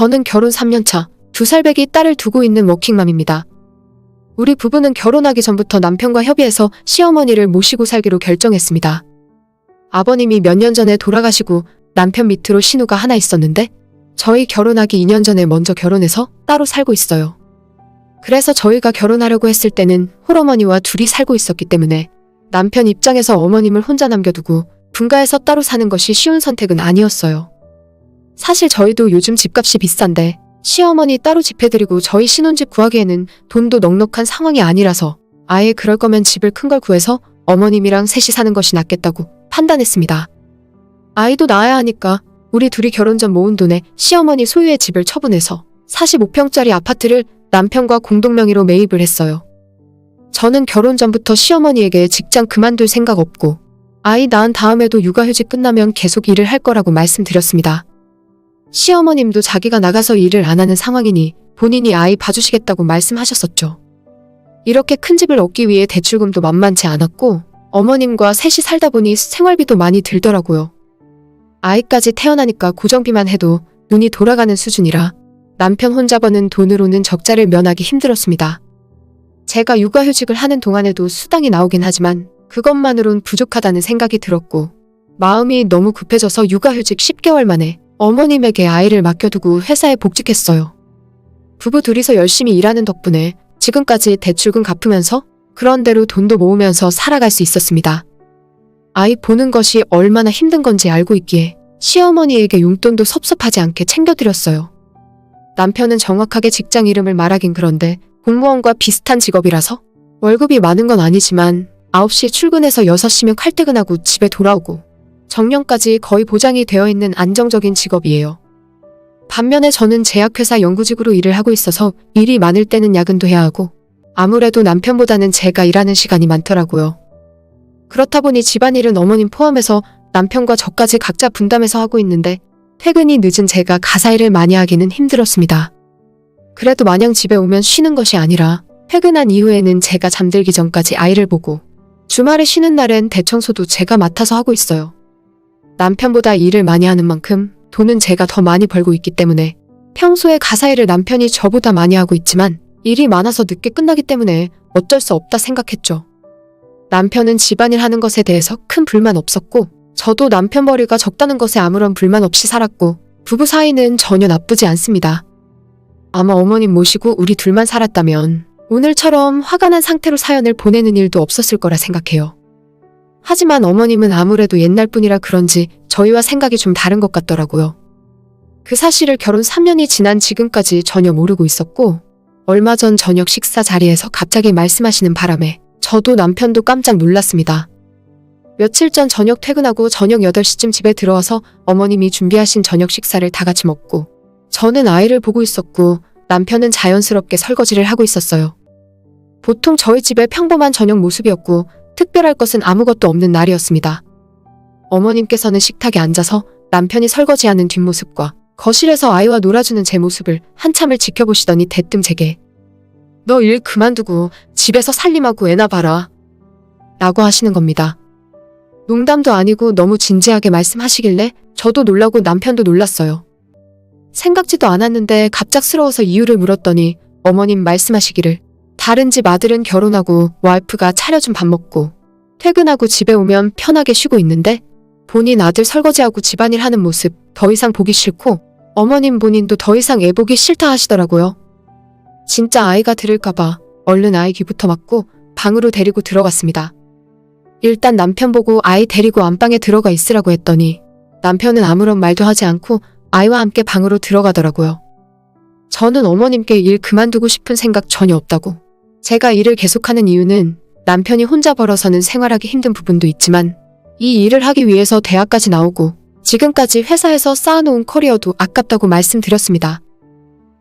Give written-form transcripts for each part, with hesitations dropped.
저는 결혼 3년차, 2살 배기 딸을 두고 있는 워킹맘입니다. 우리 부부는 결혼하기 전부터 남편과 협의해서 시어머니를 모시고 살기로 결정했습니다. 아버님이 몇 년 전에 돌아가시고 남편 밑으로 신우가 하나 있었는데 저희 결혼하기 2년 전에 먼저 결혼해서 따로 살고 있어요. 그래서 저희가 결혼하려고 했을 때는 홀어머니와 둘이 살고 있었기 때문에 남편 입장에서 어머님을 혼자 남겨두고 분가해서 따로 사는 것이 쉬운 선택은 아니었어요. 사실 저희도 요즘 집값이 비싼데 시어머니 따로 집해드리고 저희 신혼집 구하기에는 돈도 넉넉한 상황이 아니라서 아예 그럴 거면 집을 큰 걸 구해서 어머님이랑 셋이 사는 것이 낫겠다고 판단했습니다. 아이도 낳아야 하니까 우리 둘이 결혼 전 모은 돈에 시어머니 소유의 집을 처분해서 45평짜리 아파트를 남편과 공동명의로 매입을 했어요. 저는 결혼 전부터 시어머니에게 직장 그만둘 생각 없고 아이 낳은 다음에도 육아휴직 끝나면 계속 일을 할 거라고 말씀드렸습니다. 시어머님도 자기가 나가서 일을 안 하는 상황이니 본인이 아이 봐주시겠다고 말씀하셨었죠. 이렇게 큰 집을 얻기 위해 대출금도 만만치 않았고 어머님과 셋이 살다 보니 생활비도 많이 들더라고요. 아이까지 태어나니까 고정비만 해도 눈이 돌아가는 수준이라 남편 혼자 버는 돈으로는 적자를 면하기 힘들었습니다. 제가 육아휴직을 하는 동안에도 수당이 나오긴 하지만 그것만으론 부족하다는 생각이 들었고 마음이 너무 급해져서 육아휴직 10개월 만에 어머님에게 아이를 맡겨두고 회사에 복직했어요. 부부 둘이서 열심히 일하는 덕분에 지금까지 대출금 갚으면서 그런대로 돈도 모으면서 살아갈 수 있었습니다. 아이 보는 것이 얼마나 힘든 건지 알고 있기에 시어머니에게 용돈도 섭섭하지 않게 챙겨드렸어요. 남편은 정확하게 직장 이름을 말하긴 그런데 공무원과 비슷한 직업이라서 월급이 많은 건 아니지만 9시 출근해서 6시면 칼퇴근하고 집에 돌아오고 정년까지 거의 보장이 되어 있는 안정적인 직업이에요. 반면에 저는 제약회사 연구직으로 일을 하고 있어서 일이 많을 때는 야근도 해야 하고 아무래도 남편보다는 제가 일하는 시간이 많더라고요. 그렇다 보니 집안일은 어머님 포함해서 남편과 저까지 각자 분담해서 하고 있는데 퇴근이 늦은 제가 가사일을 많이 하기는 힘들었습니다. 그래도 마냥 집에 오면 쉬는 것이 아니라 퇴근한 이후에는 제가 잠들기 전까지 아이를 보고 주말에 쉬는 날엔 대청소도 제가 맡아서 하고 있어요. 남편보다 일을 많이 하는 만큼 돈은 제가 더 많이 벌고 있기 때문에 평소에 가사일을 남편이 저보다 많이 하고 있지만 일이 많아서 늦게 끝나기 때문에 어쩔 수 없다 생각했죠. 남편은 집안일 하는 것에 대해서 큰 불만 없었고 저도 남편 벌이가 적다는 것에 아무런 불만 없이 살았고 부부 사이는 전혀 나쁘지 않습니다. 아마 어머님 모시고 우리 둘만 살았다면 오늘처럼 화가 난 상태로 사연을 보내는 일도 없었을 거라 생각해요. 하지만 어머님은 아무래도 옛날 분이라 그런지 저희와 생각이 좀 다른 것 같더라고요. 그 사실을 결혼 3년이 지난 지금까지 전혀 모르고 있었고 얼마 전 저녁 식사 자리에서 갑자기 말씀하시는 바람에 저도 남편도 깜짝 놀랐습니다. 며칠 전 저녁 퇴근하고 저녁 8시쯤 집에 들어와서 어머님이 준비하신 저녁 식사를 다 같이 먹고 저는 아이를 보고 있었고 남편은 자연스럽게 설거지를 하고 있었어요. 보통 저희 집의 평범한 저녁 모습이었고 특별할 것은 아무것도 없는 날이었습니다. 어머님께서는 식탁에 앉아서 남편이 설거지하는 뒷모습과 거실에서 아이와 놀아주는 제 모습을 한참을 지켜보시더니 대뜸 제게 "너 일 그만두고 집에서 살림하고 애나 봐라" 라고 하시는 겁니다. 농담도 아니고 너무 진지하게 말씀하시길래 저도 놀라고 남편도 놀랐어요. 생각지도 않았는데 갑작스러워서 이유를 물었더니 어머님 말씀하시기를 다른 집 아들은 결혼하고 와이프가 차려준 밥 먹고 퇴근하고 집에 오면 편하게 쉬고 있는데 본인 아들 설거지하고 집안일 하는 모습 더 이상 보기 싫고 어머님 본인도 더 이상 애 보기 싫다 하시더라고요. 진짜 아이가 들을까봐 얼른 아이 귀부터 막고 방으로 데리고 들어갔습니다. 일단 남편 보고 아이 데리고 안방에 들어가 있으라고 했더니 남편은 아무런 말도 하지 않고 아이와 함께 방으로 들어가더라고요. 저는 어머님께 일 그만두고 싶은 생각 전혀 없다고. 제가 일을 계속하는 이유는 남편이 혼자 벌어서는 생활하기 힘든 부분도 있지만 이 일을 하기 위해서 대학까지 나오고 지금까지 회사에서 쌓아놓은 커리어도 아깝다고 말씀드렸습니다.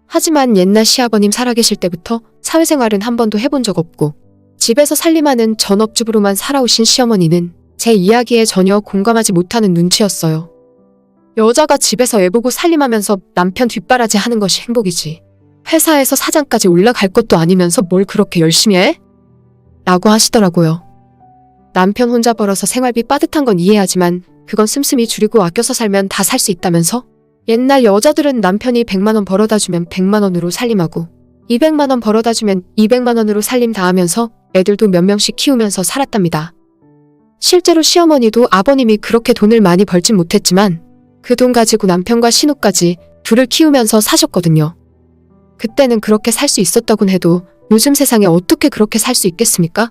하지만 옛날 시아버님 살아계실 때부터 사회생활은 한 번도 해본 적 없고 집에서 살림하는 전업주부로만 살아오신 시어머니는 제 이야기에 전혀 공감하지 못하는 눈치였어요. 여자가 집에서 애 보고 살림하면서 남편 뒷바라지 하는 것이 행복이지. 회사에서 사장까지 올라갈 것도 아니면서 뭘 그렇게 열심히 해? 라고 하시더라고요. 남편 혼자 벌어서 생활비 빠듯한 건 이해하지만 그건 씀씀이 줄이고 아껴서 살면 다 살 수 있다면서? 옛날 여자들은 남편이 100만 원 벌어다 주면 100만 원으로 살림하고 200만 원 벌어다 주면 200만 원으로 살림 다 하면서 애들도 몇 명씩 키우면서 살았답니다. 실제로 시어머니도 아버님이 그렇게 돈을 많이 벌진 못했지만 그 돈 가지고 남편과 신우까지 둘을 키우면서 사셨거든요. 그때는 그렇게 살 수 있었다곤 해도 요즘 세상에 어떻게 그렇게 살 수 있겠습니까?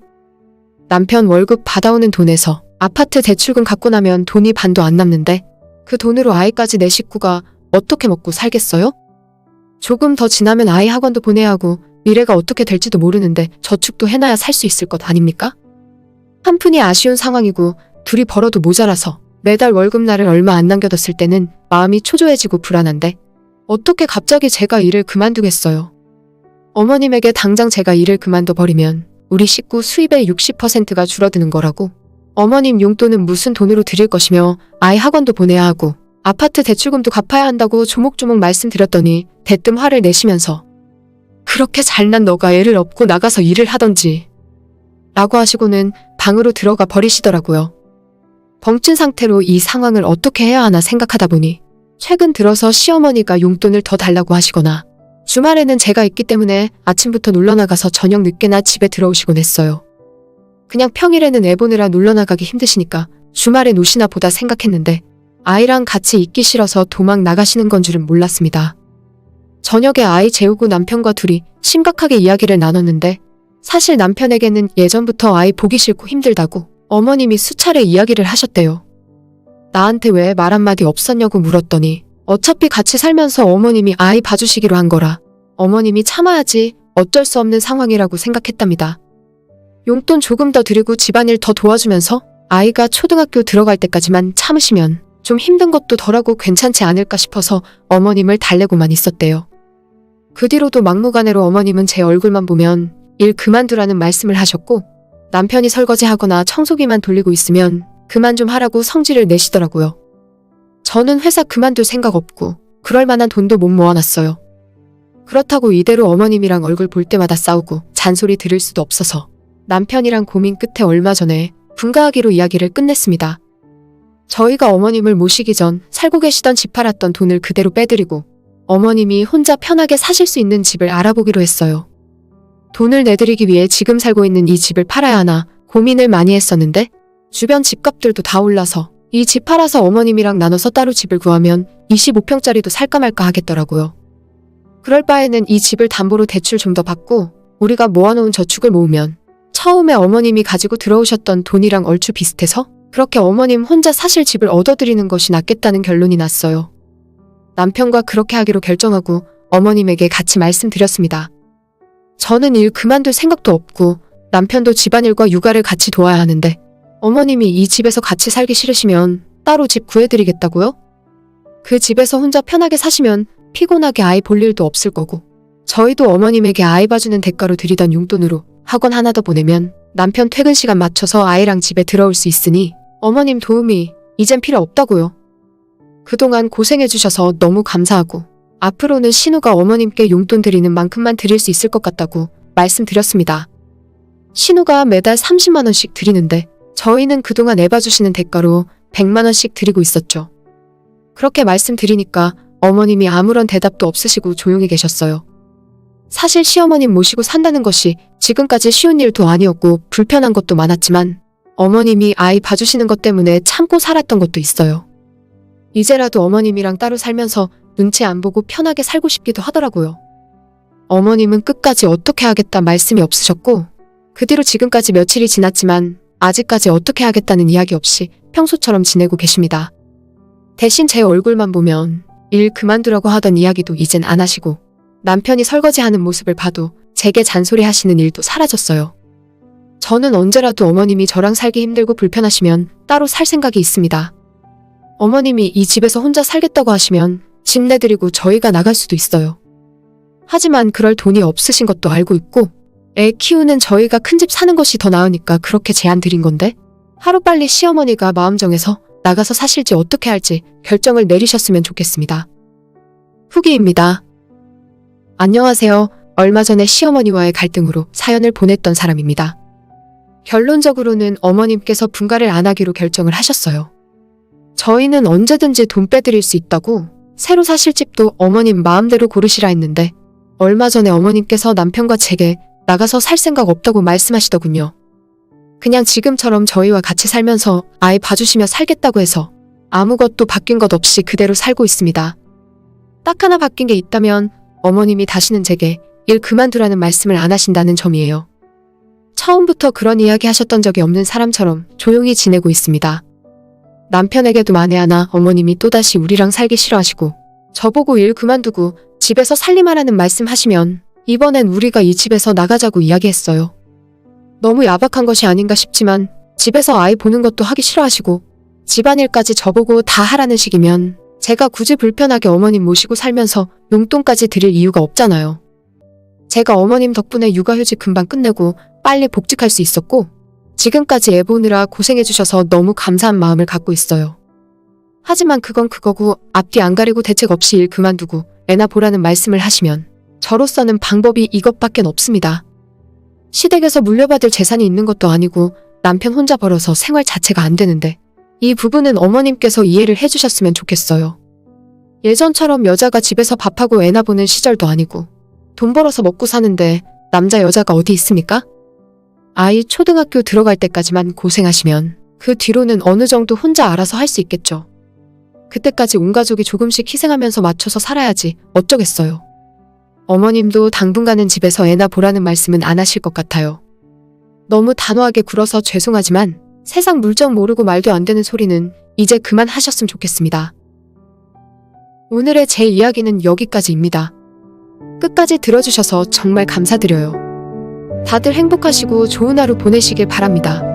남편 월급 받아오는 돈에서 아파트 대출금 갚고 나면 돈이 반도 안 남는데 그 돈으로 아이까지 내 식구가 어떻게 먹고 살겠어요? 조금 더 지나면 아이 학원도 보내야 하고 미래가 어떻게 될지도 모르는데 저축도 해놔야 살 수 있을 것 아닙니까? 한푼이 아쉬운 상황이고 둘이 벌어도 모자라서 매달 월급날을 얼마 안 남겨뒀을 때는 마음이 초조해지고 불안한데 어떻게 갑자기 제가 일을 그만두겠어요? 어머님에게 당장 제가 일을 그만둬 버리면 우리 식구 수입의 60%가 줄어드는 거라고. 어머님 용돈은 무슨 돈으로 드릴 것이며 아이 학원도 보내야 하고 아파트 대출금도 갚아야 한다고 조목조목 말씀드렸더니 대뜸 화를 내시면서 그렇게 잘난 너가 애를 업고 나가서 일을 하던지 라고 하시고는 방으로 들어가 버리시더라고요. 벙찐 상태로 이 상황을 어떻게 해야 하나 생각하다 보니 최근 들어서 시어머니가 용돈을 더 달라고 하시거나 주말에는 제가 있기 때문에 아침부터 놀러나가서 저녁 늦게나 집에 들어오시곤 했어요. 그냥 평일에는 애 보느라 놀러나가기 힘드시니까 주말에 노시나 보다 생각했는데 아이랑 같이 있기 싫어서 도망 나가시는 건 줄은 몰랐습니다. 저녁에 아이 재우고 남편과 둘이 심각하게 이야기를 나눴는데 사실 남편에게는 예전부터 아이 보기 싫고 힘들다고 어머님이 수차례 이야기를 하셨대요. 나한테 왜 말 한마디 없었냐고 물었더니 어차피 같이 살면서 어머님이 아이 봐주시기로 한 거라 어머님이 참아야지 어쩔 수 없는 상황이라고 생각했답니다. 용돈 조금 더 드리고 집안일 더 도와주면서 아이가 초등학교 들어갈 때까지만 참으시면 좀 힘든 것도 덜하고 괜찮지 않을까 싶어서 어머님을 달래고만 있었대요. 그 뒤로도 막무가내로 어머님은 제 얼굴만 보면 일 그만두라는 말씀을 하셨고 남편이 설거지하거나 청소기만 돌리고 있으면 그만 좀 하라고 성질을 내시더라고요. 저는 회사 그만둘 생각 없고 그럴 만한 돈도 못 모아놨어요. 그렇다고 이대로 어머님이랑 얼굴 볼 때마다 싸우고 잔소리 들을 수도 없어서 남편이랑 고민 끝에 얼마 전에 분가하기로 이야기를 끝냈습니다. 저희가 어머님을 모시기 전 살고 계시던 집 팔았던 돈을 그대로 빼드리고 어머님이 혼자 편하게 사실 수 있는 집을 알아보기로 했어요. 돈을 내드리기 위해 지금 살고 있는 이 집을 팔아야 하나 고민을 많이 했었는데 주변 집값들도 다 올라서 이 집 팔아서 어머님이랑 나눠서 따로 집을 구하면 25평짜리도 살까 말까 하겠더라고요. 그럴 바에는 이 집을 담보로 대출 좀 더 받고 우리가 모아놓은 저축을 모으면 처음에 어머님이 가지고 들어오셨던 돈이랑 얼추 비슷해서 그렇게 어머님 혼자 사실 집을 얻어드리는 것이 낫겠다는 결론이 났어요. 남편과 그렇게 하기로 결정하고 어머님에게 같이 말씀드렸습니다. 저는 일 그만둘 생각도 없고 남편도 집안일과 육아를 같이 도와야 하는데 어머님이 이 집에서 같이 살기 싫으시면 따로 집 구해드리겠다고요? 그 집에서 혼자 편하게 사시면 피곤하게 아이 볼 일도 없을 거고 저희도 어머님에게 아이 봐주는 대가로 드리던 용돈으로 학원 하나 더 보내면 남편 퇴근 시간 맞춰서 아이랑 집에 들어올 수 있으니 어머님 도움이 이젠 필요 없다고요. 그동안 고생해주셔서 너무 감사하고 앞으로는 신우가 어머님께 용돈 드리는 만큼만 드릴 수 있을 것 같다고 말씀드렸습니다. 신우가 매달 30만 원씩 드리는데 저희는 그동안 애 봐주시는 대가로 100만 원씩 드리고 있었죠. 그렇게 말씀드리니까 어머님이 아무런 대답도 없으시고 조용히 계셨어요. 사실 시어머님 모시고 산다는 것이 지금까지 쉬운 일도 아니었고 불편한 것도 많았지만 어머님이 아이 봐주시는 것 때문에 참고 살았던 것도 있어요. 이제라도 어머님이랑 따로 살면서 눈치 안 보고 편하게 살고 싶기도 하더라고요. 어머님은 끝까지 어떻게 하겠다 말씀이 없으셨고 그 뒤로 지금까지 며칠이 지났지만 아직까지 어떻게 하겠다는 이야기 없이 평소처럼 지내고 계십니다. 대신 제 얼굴만 보면 일 그만두라고 하던 이야기도 이젠 안 하시고 남편이 설거지하는 모습을 봐도 제게 잔소리하시는 일도 사라졌어요. 저는 언제라도 어머님이 저랑 살기 힘들고 불편하시면 따로 살 생각이 있습니다. 어머님이 이 집에서 혼자 살겠다고 하시면 집 내드리고 저희가 나갈 수도 있어요. 하지만 그럴 돈이 없으신 것도 알고 있고 애 키우는 저희가 큰 집 사는 것이 더 나으니까 그렇게 제안 드린 건데 하루빨리 시어머니가 마음 정해서 나가서 사실지 어떻게 할지 결정을 내리셨으면 좋겠습니다. 후기입니다. 안녕하세요. 얼마 전에 시어머니와의 갈등으로 사연을 보냈던 사람입니다. 결론적으로는 어머님께서 분가를 안 하기로 결정을 하셨어요. 저희는 언제든지 돈 빼드릴 수 있다고 새로 사실 집도 어머님 마음대로 고르시라 했는데 얼마 전에 어머님께서 남편과 제게 나가서 살 생각 없다고 말씀하시더군요. 그냥 지금처럼 저희와 같이 살면서 아이 봐주시며 살겠다고 해서 아무것도 바뀐 것 없이 그대로 살고 있습니다. 딱 하나 바뀐 게 있다면 어머님이 다시는 제게 일 그만두라는 말씀을 안 하신다는 점이에요. 처음부터 그런 이야기 하셨던 적이 없는 사람처럼 조용히 지내고 있습니다. 남편에게도 만에 하나 어머님이 또다시 우리랑 살기 싫어하시고 저보고 일 그만두고 집에서 살림하라는 말씀 하시면 이번엔 우리가 이 집에서 나가자고 이야기했어요. 너무 야박한 것이 아닌가 싶지만 집에서 아이 보는 것도 하기 싫어하시고 집안일까지 저보고 다 하라는 식이면 제가 굳이 불편하게 어머님 모시고 살면서 용돈까지 드릴 이유가 없잖아요. 제가 어머님 덕분에 육아휴직 금방 끝내고 빨리 복직할 수 있었고 지금까지 애 보느라 고생해주셔서 너무 감사한 마음을 갖고 있어요. 하지만 그건 그거고 앞뒤 안 가리고 대책 없이 일 그만두고 애나 보라는 말씀을 하시면 저로서는 방법이 이것밖엔 없습니다. 시댁에서 물려받을 재산이 있는 것도 아니고 남편 혼자 벌어서 생활 자체가 안 되는데 이 부분은 어머님께서 이해를 해주셨으면 좋겠어요. 예전처럼 여자가 집에서 밥하고 애나 보는 시절도 아니고 돈 벌어서 먹고 사는데 남자 여자가 어디 있습니까? 아이 초등학교 들어갈 때까지만 고생하시면 그 뒤로는 어느 정도 혼자 알아서 할 수 있겠죠. 그때까지 온 가족이 조금씩 희생하면서 맞춰서 살아야지 어쩌겠어요. 어머님도 당분간은 집에서 애나 보라는 말씀은 안 하실 것 같아요. 너무 단호하게 굴어서 죄송하지만 세상 물정 모르고 말도 안 되는 소리는 이제 그만하셨으면 좋겠습니다. 오늘의 제 이야기는 여기까지입니다. 끝까지 들어주셔서 정말 감사드려요. 다들 행복하시고 좋은 하루 보내시길 바랍니다.